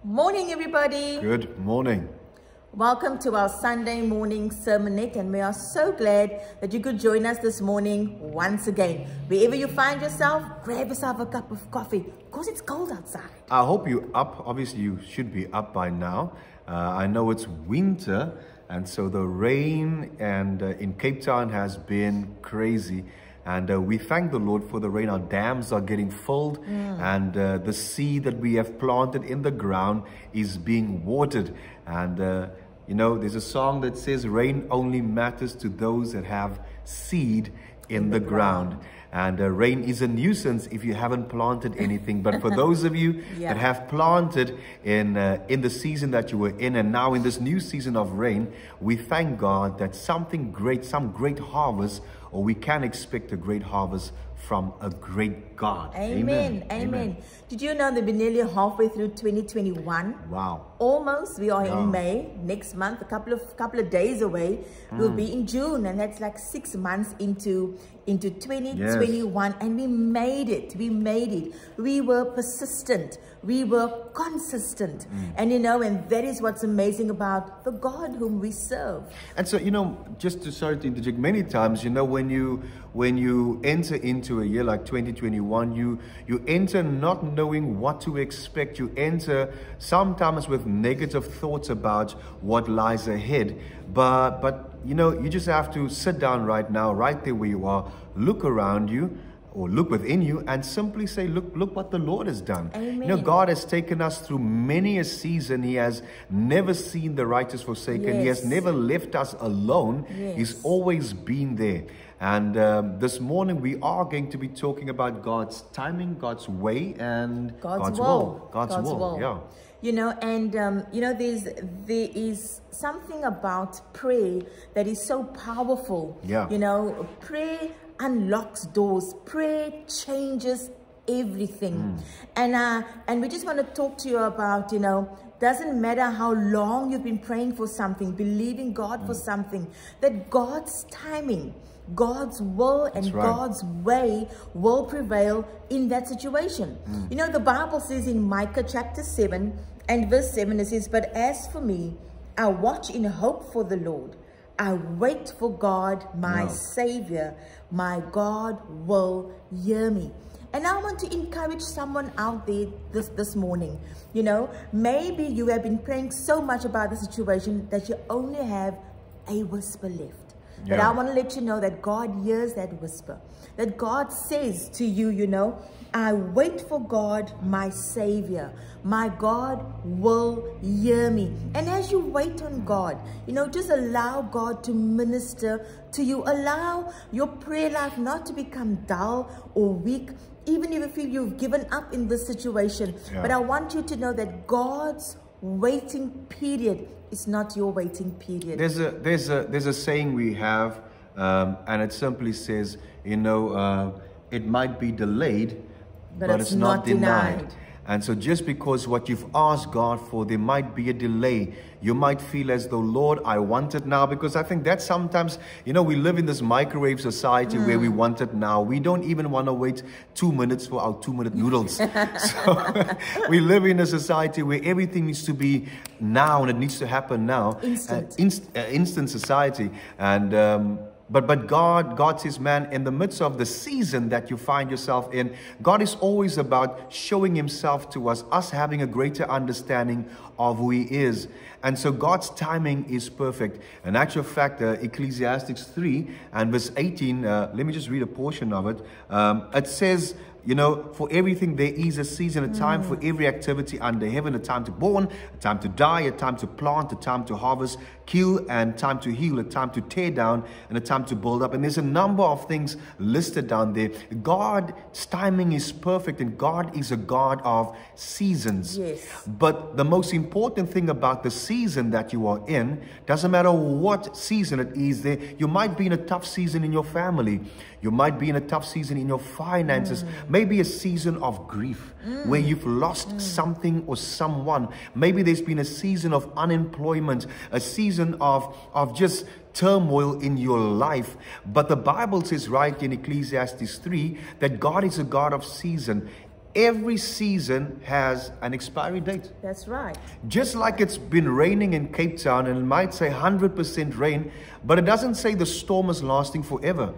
Morning, everybody. Good morning. Welcome to our Sunday morning sermonette, and we are so glad that you could join us this morning once again. Wherever you find yourself, grab yourself a cup of coffee because it's cold outside. I hope you're up. Obviously, you should be up by now. I know it's winter, and so the rain and in Cape Town has been crazy. And we thank the Lord for the rain. Our dams are getting filled, and the seed that we have planted in the ground is being watered. And you know, there's a song that says, rain only matters to those that have seed in the ground. And rain is a nuisance if you haven't planted anything. But for those of you that have planted in the season that you were in, and now in this new season of rain, we thank God that something great, some great harvest, or we can expect a great harvest from a great God. Amen. Amen. Did you know that we're nearly halfway through 2021? Wow. Almost. We are in May next month, a couple of days away. We'll be in June, and that's like 6 months into 2021. And we made it. We were persistent. We were consistent. And you know, and that is what's amazing about the God whom we serve. And so, you know, just to sorry to interject, many times, you know, when you enter into a year like 2021, you enter not knowing what to expect. You enter sometimes with negative thoughts about what lies ahead. But you know, you just have to sit down right now, right there where you are, look around you, or look within you, and simply say, look what the Lord has done. Amen. You know, God has taken us through many a season. He has never seen the righteous forsaken. He has never left us alone. He's always been there. And this morning we are going to be talking about God's timing, God's way, and God's will. God's will. Yeah. You know, and you know, there is something about prayer that is so powerful. Yeah. You know, prayer unlocks doors. Prayer changes everything. And we just want to talk to you about, you know, doesn't matter how long you've been praying for something, believing God for something, that God's timing, God's will and God's way will prevail in that situation. You know, the Bible says in Micah chapter 7 and verse 7, it says, but as for me, I watch in hope for the Lord. I wait for God, my Savior. My God will hear me. And I want to encourage someone out there this morning. You know, maybe you have been praying so much about the situation that you only have a whisper left. But I want to let you know that God hears that whisper. That God says to you, you know, I wait for God, my Savior. My God will hear me. And as you wait on God, you know, just allow God to minister to you. Allow your prayer life not to become dull or weak, even if you feel you've given up in this situation. But I want you to know that God's waiting period is not your waiting period. There's a saying we have, and it simply says, you know, it might be delayed, but it's not denied. And so just because what you've asked God for, there might be a delay. You might feel as though, Lord, I want it now. Because I think that sometimes, you know, we live in this microwave society where we want it now. We don't even want to wait 2 minutes for our 2-minute noodles. So we live in a society where everything needs to be now and it needs to happen now. Instant society. And But God says, man, in the midst of the season that you find yourself in, God is always about showing himself to us having a greater understanding of who he is. And so God's timing is perfect. In actual fact, Ecclesiastes 3 and verse 18, let me just read a portion of it. It says, you know, for everything there is a season, a time for every activity under heaven, a time to born, a time to die, a time to plant, a time to harvest, kill, and time to heal, a time to tear down, and a time to build up. And there's a number of things listed down there. God's timing is perfect, and God is a God of seasons. But the most important thing about the season that you are in, doesn't matter what season it is there, you might be in a tough season in your family. You might be in a tough season in your finances. Maybe a season of grief where you've lost something or someone. Maybe there's been a season of unemployment, a season of just turmoil in your life. But the Bible says right in Ecclesiastes 3 that God is a God of season. every season has an expiry date. That's right. Just like it's been raining in Cape Town, and it might say 100% rain, but it doesn't say the storm is lasting forever.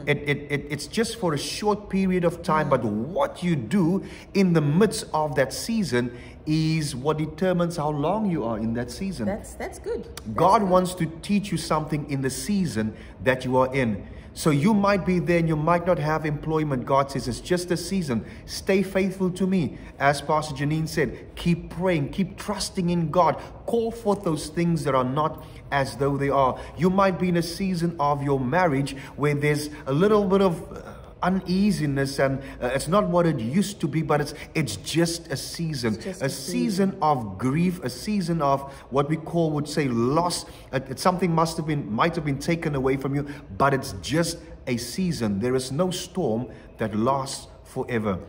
It's just for a short period of time. But what you do in the midst of that season is what determines how long you are in that season. That's good. God wants to teach you something in the season that you are in. So you might be there and you might not have employment. God says it's just a season. Stay faithful to me. As Pastor Janine said, keep praying, keep trusting in God. Call forth those things that are not as though they are. You might be in a season of your marriage where there's a little bit of uneasiness, and it's not what it used to be, but it's just a season. A season of grief, a season of what we would say loss. It's something might have been taken away from you, but it's just a season. There is no storm that lasts forever.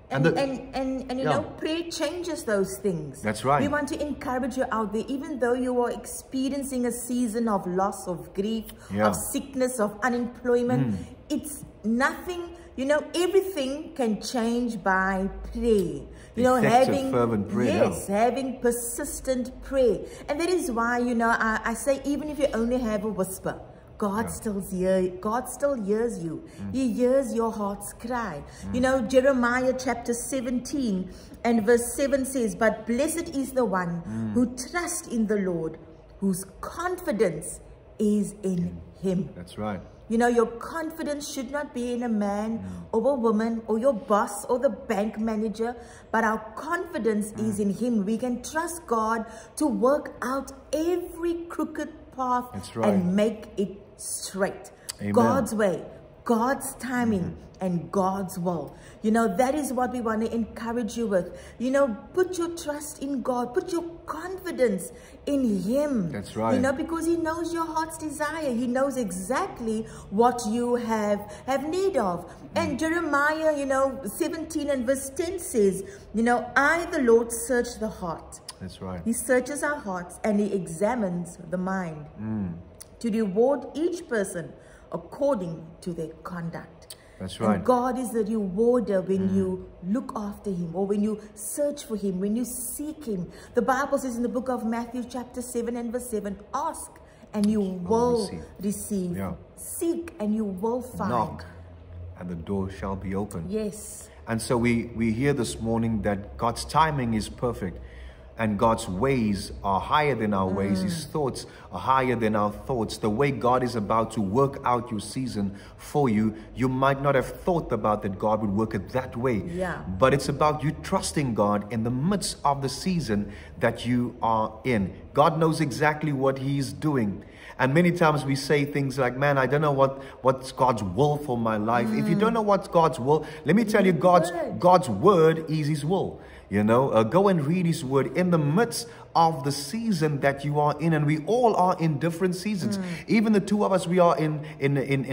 And you know, prayer changes those things. That's right. We want to encourage you out there, even though you are experiencing a season of loss, of grief, of sickness, of unemployment. It's nothing, you know, everything can change by prayer. You know, having fervent prayer. Yes, having persistent prayer. And that is why, you know, I say, even if you only have a whisper, God still hears you. He hears your heart's cry. You know, Jeremiah chapter 17 and verse 7 says, "But blessed is the one who trusts in the Lord, whose confidence is in him." That's right. You know, your confidence should not be in a man or a woman or your boss or the bank manager, but our confidence is in him. We can trust God to work out every crooked path and make it straight. Amen. God's way, God's timing, and God's will. You know, that is what we want to encourage you with. You know, put your trust in God. Put your confidence in him. That's right. You know, because he knows your heart's desire. He knows exactly what you have need of. And Jeremiah, you know, 17 and verse 10 says, you know, "I, the Lord, search the heart." That's right. He searches our hearts and he examines the mind to reward each person according to their conduct. That's right. And God is the rewarder when you look after him, or when you search for him, when you seek him. The Bible says in the book of Matthew chapter 7 and verse 7, "Ask and you will receive. Yeah. Seek and you will find. Knock and the door shall be open." Yes. And so we hear this morning that God's timing is perfect. And God's ways are higher than our ways. His thoughts are higher than our thoughts. The way God is about to work out your season for you, you might not have thought about that God would work it that way. Yeah. But it's about you trusting God in the midst of the season that you are in. God knows exactly what he's doing. And many times we say things like, "Man, I don't know what's God's will for my life." If you don't know what's God's will, let me tell you, God's word is his will. You know, go and read his word in the midst of the season that you are in. And we all are in different seasons. Even the two of us, we are in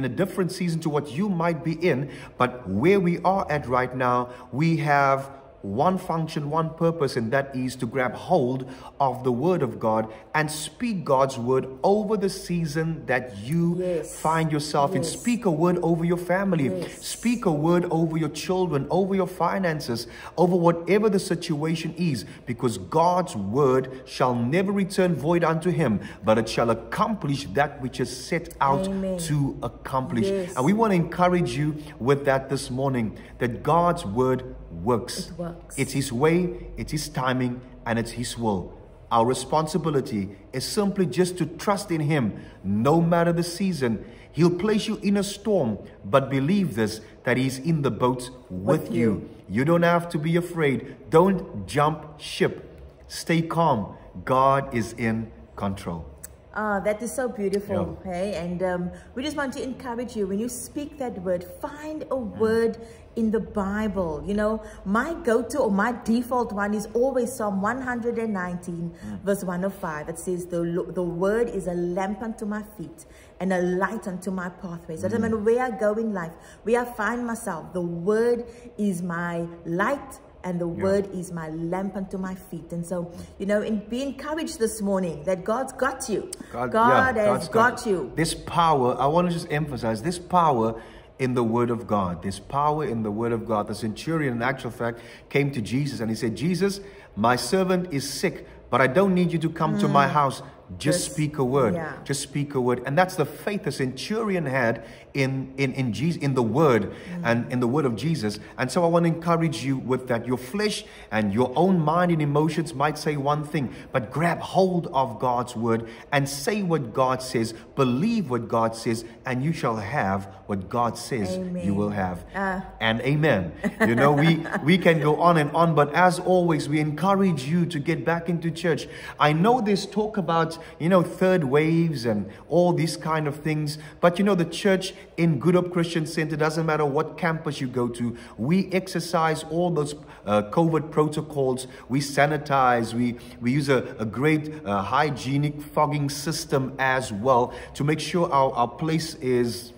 a different season to what you might be in. But where we are at right now, we have one function, one purpose, and that is to grab hold of the word of God and speak God's word over the season that you find yourself in. Speak a word over your family. Speak a word over your children, over your finances, over whatever the situation is, because God's word shall never return void unto him, but it shall accomplish that which is set out to accomplish. And we want to encourage you with that this morning, that God's word works. It works. It's his way, it's his timing, and it's his will. Our responsibility is simply just to trust in him no matter the season. He'll place you in a storm, but believe this, that he's in the boat with you. You don't have to be afraid. Don't jump ship. Stay calm. God is in control. That is so beautiful. Hey, and we just want to encourage you, when you speak that word, find a word in the Bible. You know, my go-to or my default one is always Psalm 119 verse 105. It says, the word is a lamp unto my feet and a light unto my pathway. So no matter where I go in life, where I find myself, the word is my light and the word is my lamp unto my feet. And so, you know, be encouraged this morning that God's got you. God has got you. This power, I want to just emphasize, this power in the Word of God. There's power in the Word of God. The centurion, in actual fact, came to Jesus and he said, Jesus, my servant is sick, but I don't need you to come to my house. Just speak a word. Yeah. Just speak a word. And that's the faith the centurion had in Jesus, in the word and in the word of Jesus. And so I want to encourage you with that. Your flesh and your own mind and emotions might say one thing, but grab hold of God's word and say what God says, believe what God says, and you shall have what God says you will have. And amen. You know, we can go on and on, but as always, we encourage you to get back into church. I know there's talk about, you know, third waves and all these kind of things, but you know, the church in Good Hope Christian Center, doesn't matter what campus you go to, we exercise all those COVID protocols. We sanitize, we use a great hygienic fogging system as well to make sure our place is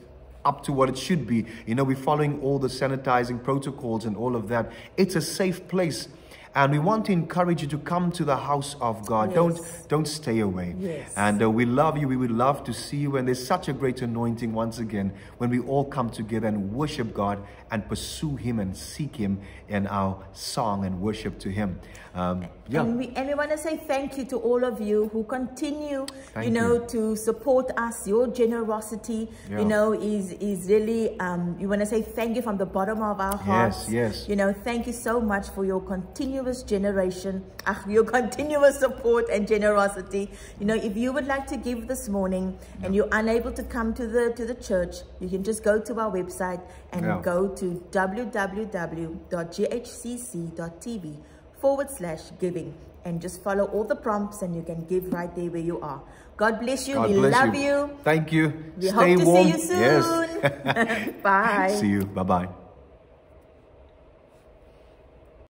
up to what it should be. You know, we're following all the sanitizing protocols and all of that. It's a safe place. And we want to encourage you to come to the house of God. Yes. Don't stay away. Yes. And we love you. We would love to see you. And there's such a great anointing once again when we all come together and worship God and pursue Him and seek Him in our song and worship to Him. And we want to say thank you to all of you who continue, to support us. Your generosity, is really, we want to say thank you from the bottom of our hearts. Yes. You know, thank you so much for your continuous your continuous support and generosity. You know, if you would like to give this morning and you're unable to come to the church, you can just go to our website and go to www.ghcc.tv/giving and just follow all the prompts and you can give right there where you are. God bless you. God we bless love you. you. Thank you. We Stay hope to warm. see you soon. Yes. Bye. See you. Bye-bye.